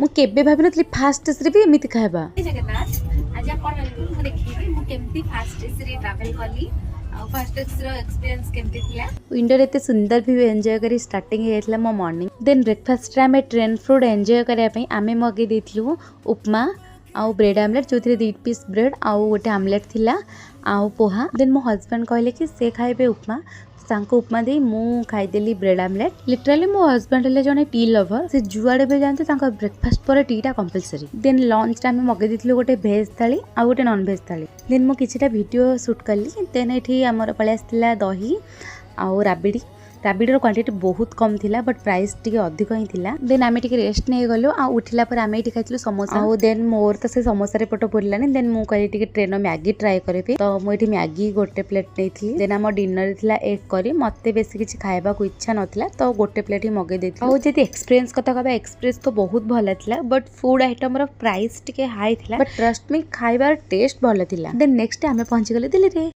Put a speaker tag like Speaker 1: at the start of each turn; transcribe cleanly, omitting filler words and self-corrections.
Speaker 1: मु केबे भाबी नथली फास्ट रे भी एमिति खाइबा।
Speaker 2: जगन्नाथ आज आपण मु देखिबी मु केमती फास्ट रे ट्रैवल करली आ फास्ट रो एक्सपीरियंस केमती थिला।
Speaker 1: विंडोर एते सुंदर भी एंजॉय करी स्टार्टिंग हेतला मो मॉर्निंग। देन ब्रेकफास्ट रे हमें ट्रेन फूड एंजॉय करिया पई आमे मगे देथिलु उपमा आउ ब्रेड आमलेट जो 2 पीस ब्रेड आउ गोटे आमलेट थिला आउ पोहा। देन मो हस्बैंड कहले कि से खाइबे उपमा सांको उपमा दे मु खाइदेली ब्रेड आमलेट। लिटरली मो हस्बैंड ले जने टी लवर से जुआडे बे जानते तांका ब्रेकफास्ट पर टी टा कंपलसरी। देन लंच टाइम मगे दिथलो गोटे वेज थाली आ गोटे नॉन वेज थाली। देन मो किछिटा वीडियो शूट करली। देन एठी हमर पळे आस्तिला दही आउ राबिडी। राबिडर क्वांटिटी बहुत कम थिला बट प्राइस टिके अधिक ही थिला। देन आमे टिके रेस्ट नै गलो आ उठिला पर आमे टिके खाइतलु समोसा आउ देन मोर त से समोसा रे पेट पुरलानी। देन मु करी टिके ट्रेन मैगी ट्राई करबी तो मु एठी मैगी गोटे प्लेट नेथली। देन हम डिनर थिला एक करी मते बेसी किछि खाइबा को इच्छा नथिला तो गोटे प्लेट ही मगे देथि। आउ जेति एक्सपीरियंस कथा कहबा एक्सप्रेस तो बहुत भला थिला बट फूड आइटम रो प्राइस टिके हाई थिला बट ट्रस्ट मी खाइबार टेस्ट भला थिला। देन नेक्स्ट डे आमे पहुंची गले दिल्ली रे।